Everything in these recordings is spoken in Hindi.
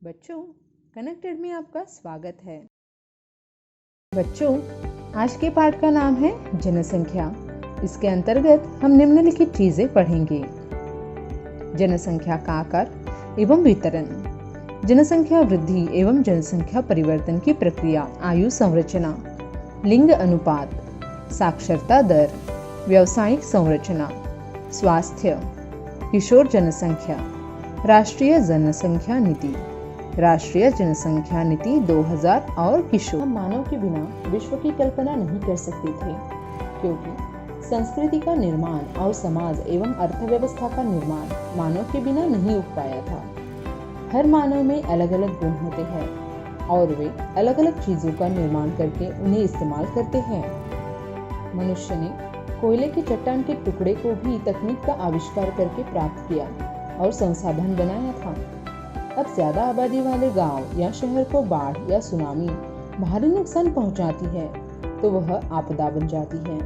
बच्चों, कनेक्टेड में आपका स्वागत है। बच्चों, आज के पाठ का नाम है जनसंख्या। इसके अंतर्गत हम निम्नलिखित चीजें पढ़ेंगे। जनसंख्या का आकार एवं वितरण, जनसंख्या वृद्धि एवं जनसंख्या परिवर्तन की प्रक्रिया, आयु संरचना, लिंग अनुपात, साक्षरता दर, व्यावसायिक संरचना, स्वास्थ्य, किशोर जनसंख्या, राष्ट्रीय जनसंख्या नीति, राष्ट्रीय जनसंख्या नीति 2000 और किशोर। हम मानव के बिना विश्व की कल्पना नहीं कर सकते थे, क्योंकि संस्कृति का निर्माण और समाज एवं अर्थव्यवस्था का निर्माण मानव के बिना नहीं हो पाया था। हर मानव में अलग अलग गुण होते हैं और वे अलग अलग चीजों का निर्माण करके उन्हें इस्तेमाल करते हैं। मनुष्य ने कोयले की चट्टान के टुकड़े को भी तकनीक का आविष्कार करके प्राप्त किया और संसाधन बनाया था। अब ज्यादा आबादी वाले गांव या शहर को बाढ़ या सुनामी भारी नुकसान पहुंचाती है तो वह आपदा बन जाती है।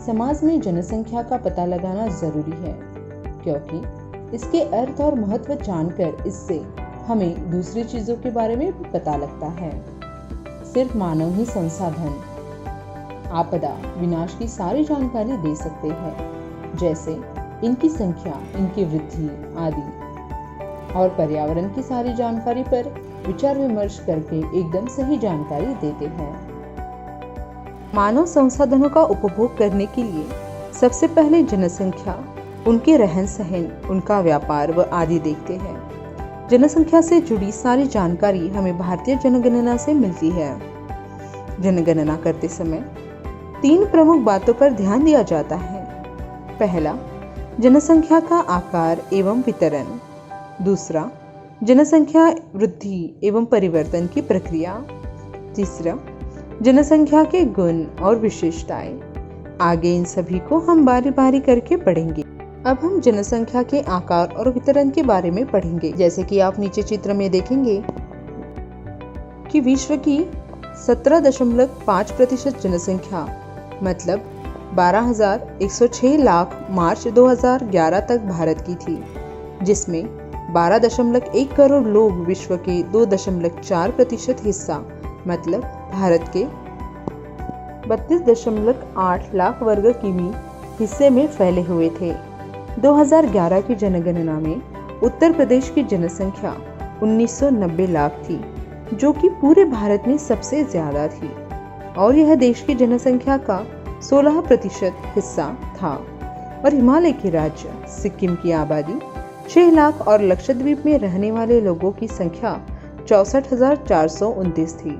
समाज में जनसंख्या का पता लगाना जरूरी है, क्योंकि इसके अर्थ और महत्व जानकर इससे हमें दूसरी चीजों के बारे में भी पता लगता है। सिर्फ मानव ही संसाधन, आपदा, विनाश की सारी जानकारी दे सकते हैं, जैसे इनकी संख्या, इनकी वृद्धि आदि, और पर्यावरण की सारी जानकारी पर विचार विमर्श करके एकदम सही जानकारी देते हैं। मानव संसाधनों का उपभोग करने के लिए सबसे पहले जनसंख्या, उनके रहन सहन, उनका व्यापार व आदि देखते हैं। जनसंख्या से जुड़ी सारी जानकारी हमें भारतीय जनगणना से मिलती है। जनगणना करते समय 3 प्रमुख बातों पर ध्यान दिया जाता है। पहला, जनसंख्या का आकार एवं वितरण। दूसरा, जनसंख्या वृद्धि एवं परिवर्तन की प्रक्रिया। तीसरा, जनसंख्या के गुण और विशेषताएं। आगे इन सभी को हम बारी बारी करके पढ़ेंगे। अब हम जनसंख्या के आकार और वितरण के बारे में पढ़ेंगे। जैसे कि आप नीचे चित्र में देखेंगे कि विश्व की 17.5% जनसंख्या मतलब 12,106 लाख मार्च 2011 तक भारत की थी, जिसमें 12.1 करोड़ लोग विश्व के 2.4% हिस्सा मतलब भारत के 32.8 लाख वर्ग किमी हिस्से में फैले हुए थे। 2011 की जनगणना में उत्तर प्रदेश की जनसंख्या 1990 लाख थी, जो कि पूरे भारत में सबसे ज्यादा थी, और यह देश की जनसंख्या का 16% हिस्सा था। और हिमालय के राज्य सिक्किम की आबादी 6 लाख और लक्षद्वीप में रहने वाले लोगों की संख्या 64,429 थी।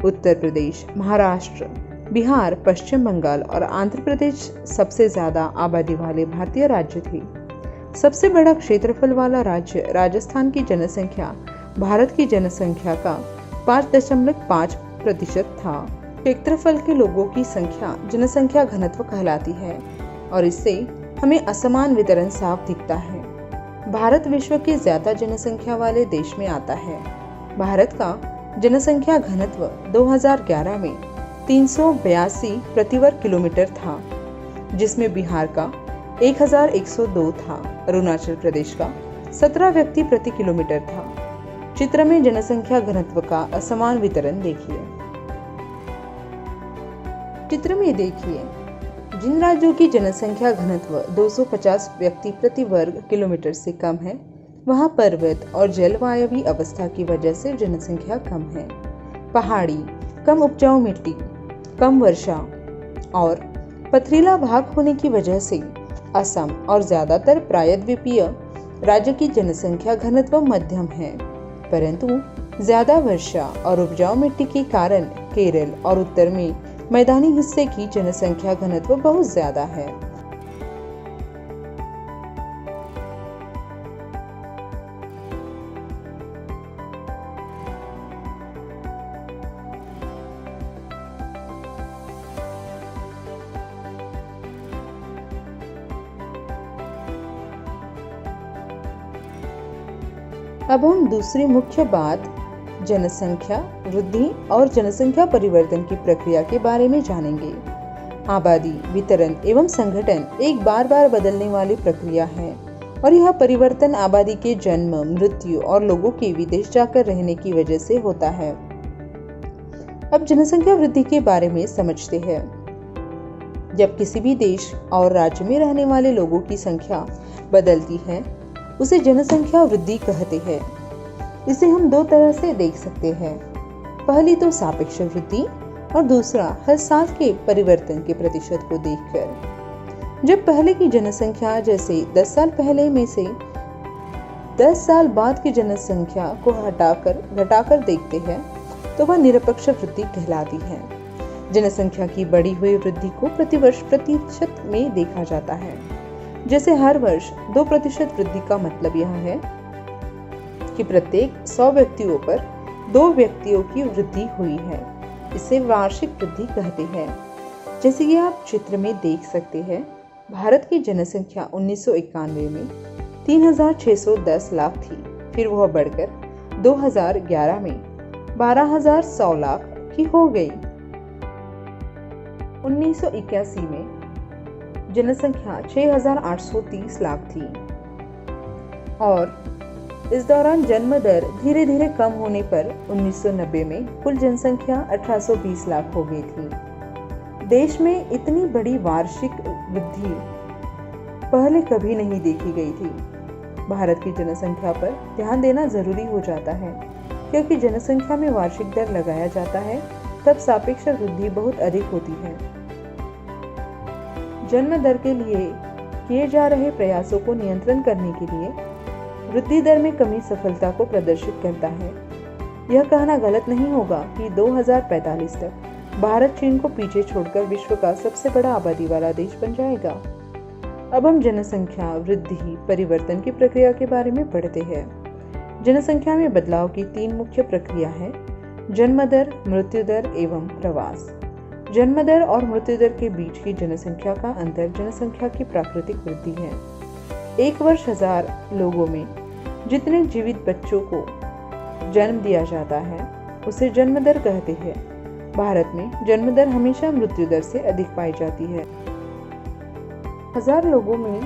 उत्तर प्रदेश, महाराष्ट्र, बिहार, पश्चिम बंगाल और आंध्र प्रदेश सबसे ज्यादा आबादी वाले भारतीय राज्य थे। सबसे बड़ा क्षेत्रफल वाला राज्य राजस्थान की जनसंख्या भारत की जनसंख्या का 5.5% था। क्षेत्रफल के लोगों की संख्या जनसंख्या घनत्व कहलाती है, और इससे हमें असमान वितरण साफ दिखता है। भारत विश्व के ज्यादा जनसंख्या वाले देश में आता है। भारत का जनसंख्या घनत्व 2011 में 382 प्रति वर्ग किलोमीटर था, जिसमें बिहार का 1102 था, अरुणाचल प्रदेश का 17 व्यक्ति प्रति किलोमीटर था। चित्र में जनसंख्या घनत्व का असमान वितरण देखिए। चित्र में देखिए, जिन राज्यों की जनसंख्या घनत्व 250 व्यक्ति प्रति वर्ग किलोमीटर से कम है, वहां पर्वत और जलवायवी अवस्था की वजह से जनसंख्या कम है। पहाड़ी, कम उपजाऊ मिट्टी, कम वर्षा और पथरीला भाग होने की वजह से असम और ज्यादातर प्रायद्वीपीय राज्य की जनसंख्या घनत्व मध्यम है, परंतु ज्यादा वर्षा और उपजाऊ मिट्टी के कारण केरल और उत्तर में मैदानी हिस्से की जनसंख्या घनत्व बहुत ज्यादा है। अब हम दूसरी मुख्य बात जनसंख्या वृद्धि और जनसंख्या परिवर्तन की प्रक्रिया के बारे में जानेंगे। आबादी, वितरण एवं संगठन एक बार बार बदलने वाली प्रक्रिया है और यह परिवर्तन आबादी के जन्म, मृत्यु और लोगों के विदेश जाकर रहने की वजह से होता है। अब जनसंख्या वृद्धि के बारे में समझते हैं। जब किसी भी देश और राज्य में रहने वाले लोगों की संख्या बदलती है, उसे जनसंख्या वृद्धि कहते हैं। इसे हम दो तरह से देख सकते हैं। पहली तो सापेक्ष वृद्धि और दूसरा हर साल के परिवर्तन के प्रतिशत को देखकर। जब पहले की जनसंख्या जैसे 10 साल पहले में से 10 साल बाद की जनसंख्या को घटाकर देखते हैं तो वह निरपेक्ष वृद्धि कहलाती है। जनसंख्या की बढ़ी हुई वृद्धि को प्रतिवर्ष प्रतिशत में देखा जाता है। जैसे हर वर्ष 2% वृद्धि का मतलब यह है कि प्रत्येक 100 व्यक्तियों पर 2 व्यक्तियों की वृद्धि हुई है। इसे वार्षिक वृद्धि कहते हैं। जैसे कि आप चित्र में देख सकते हैं, भारत की जनसंख्या 1991 में 3,610 लाख थी। फिर वह बढ़कर 2011 में 12,100 लाख की हो गई। 1981 में जनसंख्या 6,830 लाख थी और इस दौरान जन्म दर धीरे धीरे कम होने पर 1990 में कुल जनसंख्या 1820 लाख हो गई थी। देश में इतनी बड़ी वार्षिक वृद्धि पहले कभी नहीं देखी गई थी। भारत की जनसंख्या पर ध्यान देना जरूरी हो जाता है, क्योंकि जनसंख्या में वार्षिक दर लगाया जाता है तब सापेक्ष वृद्धि बहुत अधिक होती है। जन्म दर के लिए किए जा रहे प्रयासों को नियंत्रण करने के लिए वृद्धि दर में कमी सफलता को प्रदर्शित करता है। यह कहना गलत नहीं होगा कि 2045 तक भारत चीन को पीछे छोड़कर विश्व का सबसे बड़ा आबादी वाला देश बन जाएगा। अब हम जनसंख्या वृद्धि परिवर्तन की प्रक्रिया के बारे में पढ़ते हैं। जनसंख्या में बदलाव की 3 मुख्य प्रक्रिया है: जन्म दर, मृत्यु दर एवं प्रवास। जन्म दर और मृत्यु दर के बीच की जनसंख्या का अंतर जनसंख्या की प्राकृतिक वृद्धि है। एक वर्ष 1000 लोगों में जितने जीवित बच्चों को जन्म दिया जाता है उसे जन्म दर कहते हैं। भारत में जन्म दर हमेशा मृत्यु दर से अधिक पाई जाती है। 1000 लोगों में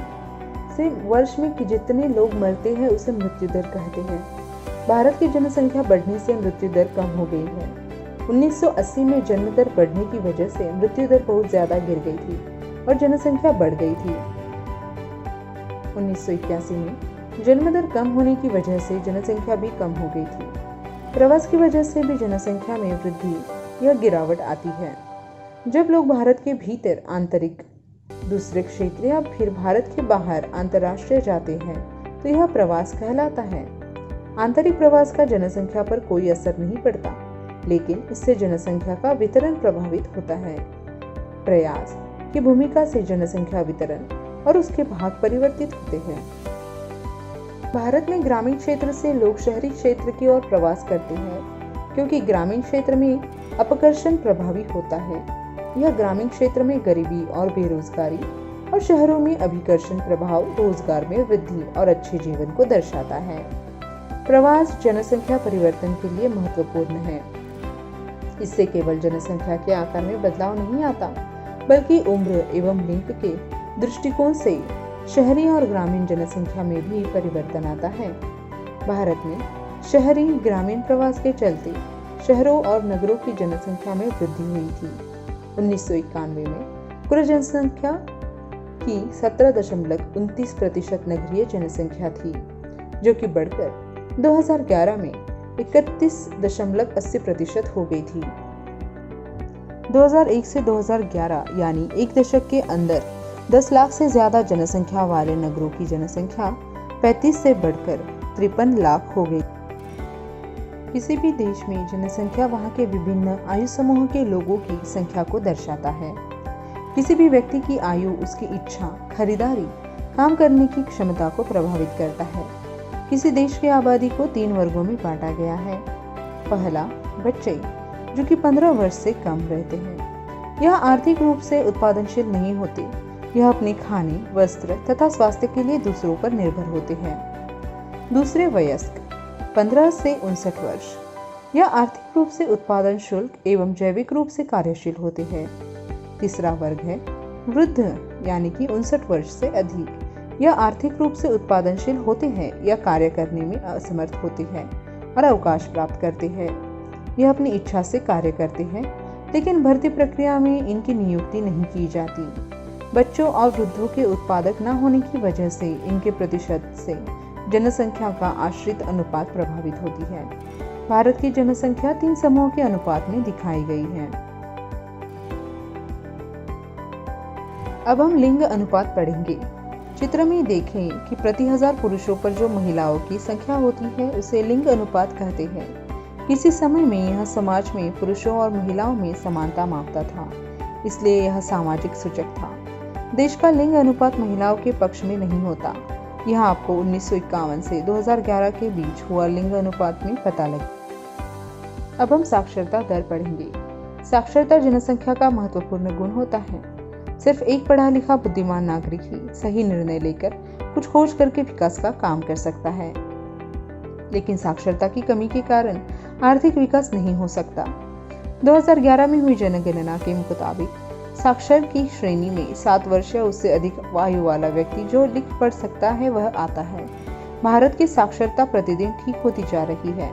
से वर्ष में जितने लोग मरते हैं उसे मृत्यु दर कहते हैं। भारत की जनसंख्या बढ़ने से मृत्यु दर कम हो गई है। 1980 में जन्म दर बढ़ने की वजह से मृत्यु दर बहुत ज्यादा गिर गई थी और जनसंख्या बढ़ गई थी। 1981 में जन्म दर कम होने की वजह से जनसंख्या भी कम हो गई थी। प्रवास की वजह से भी जनसंख्या में वृद्धि या गिरावट आती है। जब लोग भारत के भीतर आंतरिक, दूसरे क्षेत्र या फिर भारत के बाहर अंतर्राष्ट्रीय जाते हैं तो यह प्रवास कहलाता है। आंतरिक प्रवास का जनसंख्या पर कोई असर नहीं पड़ता, लेकिन इससे जनसंख्या का वितरण प्रभावित होता है। प्रयास की भूमिका से जनसंख्या वितरण और उसके भाग परिवर्तित होते हैं। भारत में ग्रामीण क्षेत्र से लोग शहरी क्षेत्र की ओर प्रवास करते हैं, क्योंकि ग्रामीण क्षेत्र में अपकर्षण प्रभावी होता है। यह ग्रामीण क्षेत्र में गरीबी और बेरोजगारी और शहरों में अभिकर्षण प्रभाव रोजगार में वृद्धि और अच्छे जीवन को दर्शाता है। प्रवास जनसंख्या परिवर्तन के लिए महत्वपूर्ण है। इससे केवल जनसंख्या के आकार में बदलाव नहीं आता, बल्कि उम्र एवं लिंग के दृष्टिकोण से शहरी और ग्रामीण जनसंख्या में भी परिवर्तन आता है। भारत में शहरी ग्रामीण प्रवास के चलते शहरों और नगरों की जनसंख्या में वृद्धि हुई थी। 1991 में कुल जनसंख्या की 17.29% नगरीय जनसंख्या थी, जो कि बढ़कर 2011 में 31.80% हो गई थी। 2001 से 2011 यानी एक दशक के अंदर 10 लाख से ज्यादा जनसंख्या वाले नगरों की जनसंख्या 35 से बढ़कर 53 लाख हो गई। किसी भी देश में जनसंख्या वहाँ के विभिन्न आयु समूह के लोगों की संख्या को दर्शाता है। किसी भी व्यक्ति की आयु उसकी इच्छा, खरीदारी, काम करने की क्षमता को प्रभावित करता है। किसी देश की आबादी को 3 वर्गों में बांटा गया है। पहला, बच्चे, जो कि 15 वर्ष से कम रहते हैं। यह आर्थिक रूप से उत्पादनशील नहीं होते। यह अपने खाने, वस्त्र तथा स्वास्थ्य के लिए दूसरों पर निर्भर होते हैं। दूसरे, वयस्क, 15 से 59 वर्ष। यह आर्थिक रूप से उत्पादनशील एवं जैविक रूप से कार्यशील होते हैं। तीसरा वर्ग है वृद्ध, यानी कि 59 वर्ष से अधिक। यह आर्थिक रूप से उत्पादनशील होते हैं या कार्य करने में असमर्थ होते हैं और अवकाश प्राप्त करते हैं। यह अपनी इच्छा से कार्य करते हैं, लेकिन भर्ती प्रक्रिया में इनकी नियुक्ति नहीं की जाती। बच्चों और वृद्धों के उत्पादक न होने की वजह से इनके प्रतिशत से जनसंख्या का आश्रित अनुपात प्रभावित होती है। भारत की जनसंख्या 3 समूहों के अनुपात में दिखाई गई है। अब हम लिंग अनुपात पढ़ेंगे। चित्र में देखें कि प्रति 1000 पुरुषों पर जो महिलाओं की संख्या होती है उसे लिंग अनुपात कहते हैं। किसी समय में यह समाज में पुरुषों और महिलाओं में समानता मापता था, इसलिए यह सामाजिक सूचक था। देश का लिंग अनुपात महिलाओं के पक्ष में नहीं होता। यह आपको 1951 से 2011 के बीच हुआ लिंग अनुपात में पता लगे। अब हम साक्षरता दर पढ़ेंगे। साक्षरता जनसंख्या का महत्वपूर्ण गुण होता है। सिर्फ एक पढ़ा लिखा बुद्धिमान नागरिक ही सही निर्णय लेकर कुछ खोज करके विकास का काम कर सकता है, लेकिन साक्षरता की कमी के कारण आर्थिक विकास नहीं हो सकता। 2011 में हुई जनगणना के मुताबिक साक्षर की श्रेणी में 7 वर्ष या उससे अधिक आयु वाला व्यक्ति जो लिख पढ़ सकता है वह आता है। भारत की साक्षरता प्रतिदिन ठीक होती जा रही है।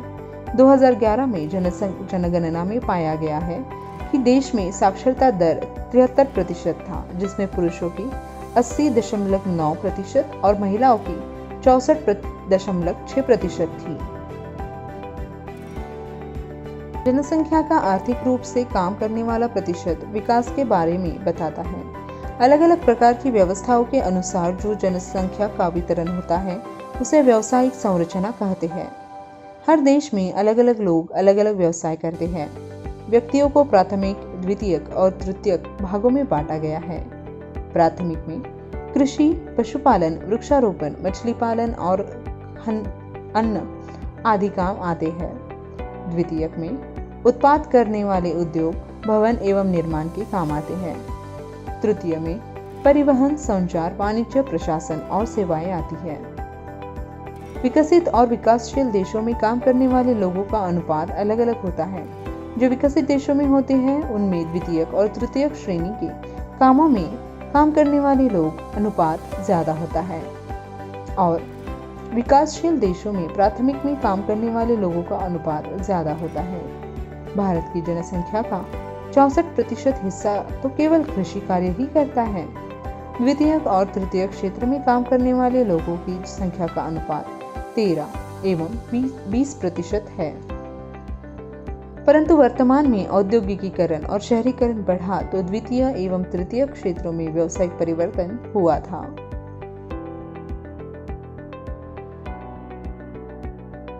2011 में जनगणना में पाया गया है कि देश में साक्षरता दर 73% था, जिसमें पुरुषों की 80.9% और महिलाओं की 64.6% थी। जनसंख्या का आर्थिक रूप से काम करने वाला प्रतिशत विकास के बारे में बताता है। अलग अलग प्रकार की व्यवस्थाओं के अनुसार जो जनसंख्या का वितरण होता है उसे व्यावसायिक संरचना कहते हैं। हर देश में अलग अलग लोग अलग अलग व्यवसाय करते हैं। व्यक्तियों को प्राथमिक, द्वितीयक और तृतीयक भागों में बांटा गया है। प्राथमिक में कृषि, पशुपालन, वृक्षारोपण, मछली पालन और अन्न आदि काम आते हैं। द्वितीयक में उत्पाद करने वाले उद्योग, भवन एवं निर्माण के काम आते हैं। तृतीय में परिवहन, संचार, वाणिज्य, प्रशासन और सेवाएं आती है। विकसित और विकासशील देशों में काम करने वाले लोगों का अनुपात अलग अलग होता है। जो विकसित देशों में होते हैं उनमें द्वितीयक और तृतीयक श्रेणी के कामों में काम करने वाले लोग अनुपात ज्यादा होता है, और विकासशील देशों में प्राथमिक में काम करने वाले लोगों का अनुपात ज्यादा होता है। भारत की जनसंख्या का 64% हिस्सा तो केवल कृषि कार्य ही करता है। द्वितीयक और तृतीयक क्षेत्र में काम करने वाले लोगों की संख्या का अनुपात 13 एवं 20% है। परंतु वर्तमान में औद्योगिकीकरण और शहरीकरण बढ़ा तो द्वितीय एवं तृतीय क्षेत्रों में व्यावसायिक परिवर्तन हुआ था।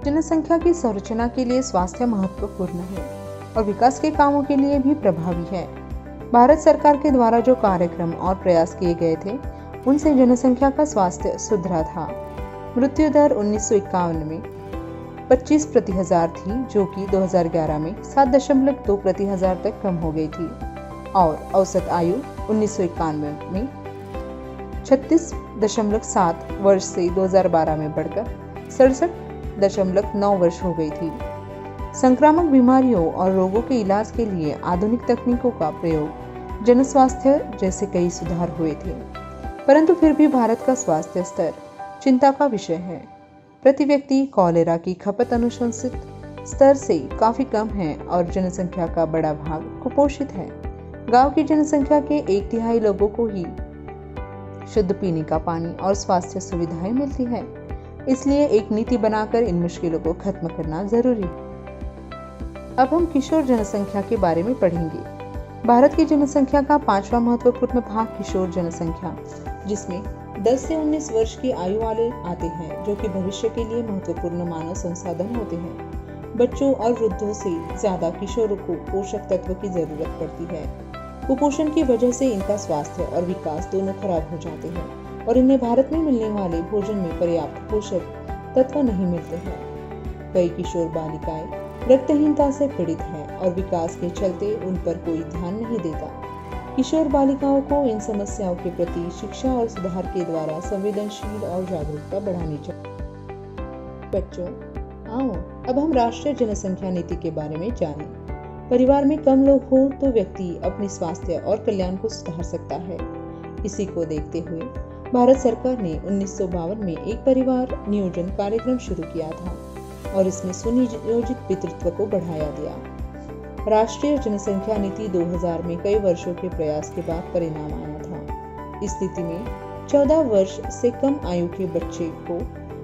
जनसंख्या की संरचना के लिए स्वास्थ्य महत्वपूर्ण है और विकास के कामों के लिए भी प्रभावी है। भारत सरकार के द्वारा जो कार्यक्रम और प्रयास किए गए थे उनसे जनसंख्या का स्वास्थ्य सुधरा था। मृत्यु दर 1951 में 25 प्रति हजार थी, जो कि 2011 में 7.2 प्रति हजार तक कम हो गई थी, और औसत आयु 1991 में 36.7 वर्ष से 2012 में बढ़कर 67.9 वर्ष हो गई थी। संक्रामक बीमारियों और रोगों के इलाज के लिए आधुनिक तकनीकों का प्रयोग, जनस्वास्थ्य जैसे कई सुधार हुए थे, परंतु फिर भी भारत का स्वास्थ्य स्तर चिंता का विषय है। प्रति व्यक्ति कॉलेरा की खपत अनुशंसित स्तर से काफी कम है और जनसंख्या का बड़ा भाग कुपोषित है। गांव की जनसंख्या के 1/3 लोगों को ही शुद्ध पीने का पानी और स्वास्थ्य सुविधाएं मिलती है। इसलिए एक नीति बनाकर इन मुश्किलों को खत्म करना जरूरी है। अब हम किशोर जनसंख्या के बारे में पढ़ेंगे। भारत की जनसंख्या का 5वां महत्वपूर्ण भाग किशोर जनसंख्या, जिसमें 10 से 19 वर्ष की आयु वाले आते हैं, जो कि भविष्य के लिए महत्वपूर्ण मानव संसाधन होते हैं। बच्चों और वृद्धों से ज्यादा किशोरों को पोषक तत्व की जरूरत पड़ती है। कुपोषण की वजह से इनका स्वास्थ्य और विकास दोनों खराब हो जाते हैं और इन्हें भारत में मिलने वाले भोजन में पर्याप्त पोषक तत्व नहीं मिलते हैं। कई किशोर बालिकाएं रक्तहीनता से पीड़ित हैं और विकास के चलते उन पर कोई ध्यान नहीं देता। किशोर बालिकाओं को इन समस्याओं के प्रति शिक्षा और सुधार के द्वारा संवेदनशील और जागरूकता बढ़ानी चाहिए। बच्चों, आओ अब हम राष्ट्रीय जनसंख्या नीति के बारे में जानें। परिवार में कम लोग हो तो व्यक्ति अपने स्वास्थ्य और कल्याण को सुधार सकता है। इसी को देखते हुए भारत सरकार ने 1952 में एक परिवार नियोजन कार्यक्रम शुरू किया था और इसमें सुनियोजित पितृत्व को बढ़ावा दिया। राष्ट्रीय जनसंख्या नीति 2000 में कई वर्षों के प्रयास के बाद परिणाम आया था। इस नीति में 14 वर्ष से कम आयु के बच्चे को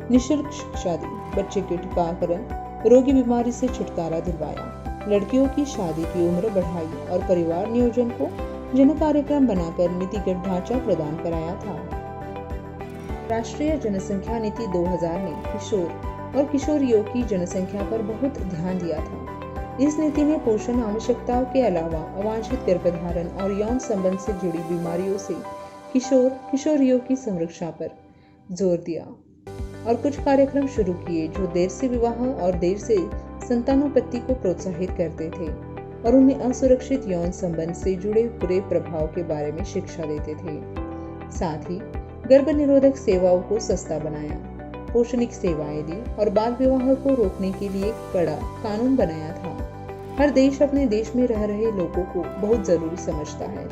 निःशुल्क शिक्षा दी, बच्चे के टीकाकरण, रोगी बीमारी से छुटकारा दिलवाया, लड़कियों की शादी की उम्र बढ़ाई और परिवार नियोजन को जन कार्यक्रम बनाकर नीतिगत ढांचा प्रदान कराया था। राष्ट्रीय जनसंख्या नीति 2000 ने किशोर और किशोरियों की जनसंख्या पर बहुत ध्यान दिया था। इस नीति ने पोषण आवश्यकताओं के अलावा अवांछित गर्भधारण और यौन संबंध से जुड़ी बीमारियों से किशोर किशोरियों की संरक्षा पर जोर दिया और कुछ कार्यक्रम शुरू किए जो देर से विवाह और देर से संतानोत्पत्ति को प्रोत्साहित करते थे और उन्हें असुरक्षित यौन संबंध से जुड़े बुरे प्रभाव के बारे में शिक्षा देते थे। साथ ही गर्भ निरोधक सेवाओं को सस्ता बनाया, पोषणिक सेवाएं दी और बाल विवाह को रोकने के लिए कड़ा कानून बनाया था। हर देश अपने देश में रह रहे लोगों को बहुत जरूरी समझता है,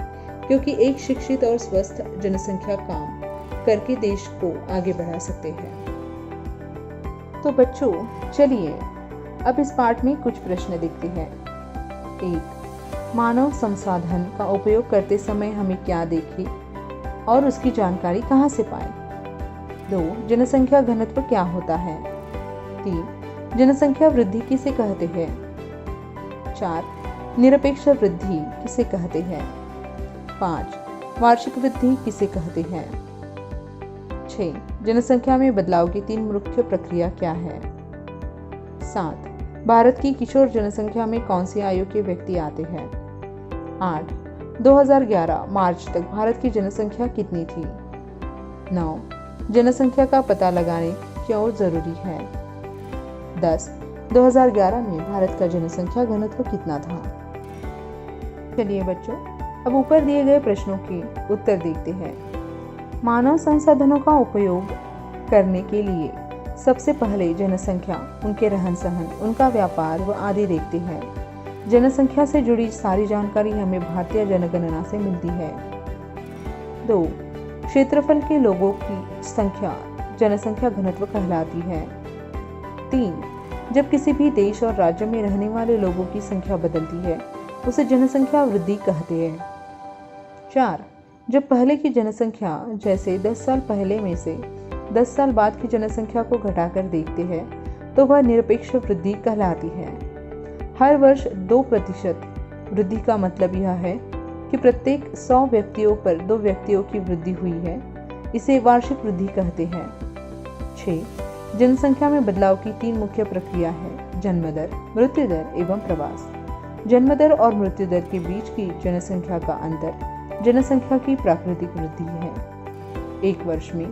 क्योंकि एक शिक्षित और स्वस्थ जनसंख्या काम करके देश को आगे बढ़ा सकते हैं। तो बच्चों, चलिए अब इस पाठ में कुछ प्रश्न देखते हैं। 1. मानव संसाधन का उपयोग करते समय हमें क्या देखें और उसकी जानकारी कहाँ से पाएं? 2. जनसंख्या घनत्व क्या होता है? 3. जनसंख्या वृद्धि किसे कहते हैं? 4. निरपेक्ष वृद्धि किसे कहते हैं? 5. वार्षिक वृद्धि किसे कहते हैं? 6. जनसंख्या में बदलाव की 3 मुख्य प्रक्रिया क्या है? 7. भारत की किशोर जनसंख्या में कौन सी आयु के व्यक्ति आते हैं? 8. 2011 मार्च तक भारत की जनसंख्या कितनी थी? 9. जनसंख्या का पता लगाने क्यों जरूरी है? 10. 2011 में भारत का जनसंख्या घनत्व कितना था? चलिए बच्चों, अब ऊपर दिए गए प्रश्नों के उत्तर देखते हैं। मानव संसाधनों का उपयोग करने के लिए सबसे पहले जनसंख्या, उनके रहन सहन, उनका व्यापार व आदि देखते हैं। जनसंख्या से जुड़ी सारी जानकारी हमें भारतीय जनगणना से मिलती है। 2. क्षेत्रफल के लोगों की संख्या जनसंख्या घनत्व कहलाती है। 3. जब किसी भी देश और राज्य में रहने वाले लोगों की संख्या बदलती है उसे जनसंख्या वृद्धि कहते हैं। 4. जब पहले की जनसंख्या जैसे 10 साल पहले में से 10 साल बाद की जनसंख्या को घटाकर देखते हैं तो वह निरपेक्ष वृद्धि कहलाती है। हर वर्ष 2% वृद्धि का मतलब यह है कि प्रत्येक 100 व्यक्तियों पर 2 व्यक्तियों की वृद्धि हुई है, इसे वार्षिक वृद्धि कहते हैं। 6. जनसंख्या में बदलाव की 3 मुख्य प्रक्रिया है: जन्म दर, मृत्यु दर एवं प्रवास। जन्म दर और मृत्यु दर के बीच की जनसंख्या का अंतर जनसंख्या की प्राकृतिक वृद्धि है। एक वर्ष में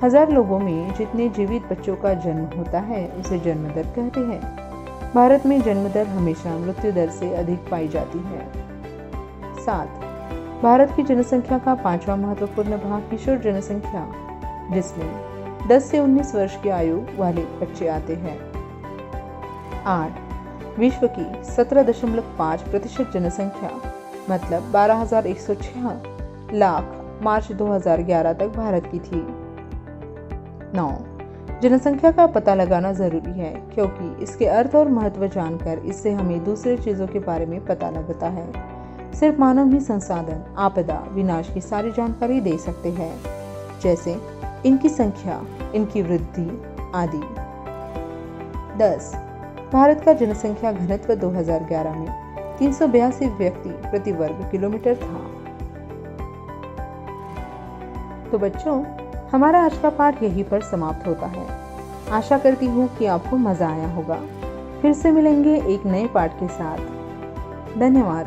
1000 लोगों में जितने जीवित बच्चों का जन्म होता है उसे जन्म दर कहते हैं। भारत में जन्म दर हमेशा मृत्यु दर से अधिक पाई जाती है। 7. भारत की जनसंख्या का 5वां महत्वपूर्ण भाग किशोर जनसंख्या, जिसमें 10 से 19 वर्ष की आयु वाले बच्चे आते हैं। 8. विश्व की 17.5% जनसंख्या मतलब 12,106 लाख मार्च 2011 तक भारत की थी। 9. जनसंख्या का पता लगाना जरूरी है क्योंकि इसके अर्थ और महत्व जानकर इससे हमें दूसरे चीजों के बारे में पता लगता है। सिर्फ मानव ही संसाधन, आपदा, विनाश की सारी जानकारी दे सकते हैं, जैसे इनकी संख्या, इनकी वृद्धि आदि। 10. भारत का जनसंख्या घनत्व 2011 में 382 व्यक्ति प्रति वर्ग किलोमीटर था। तो बच्चों, हमारा आज का पाठ यहीं पर समाप्त होता है। आशा करती हूँ कि आपको मजा आया होगा। फिर से मिलेंगे एक नए पाठ के साथ। धन्यवाद।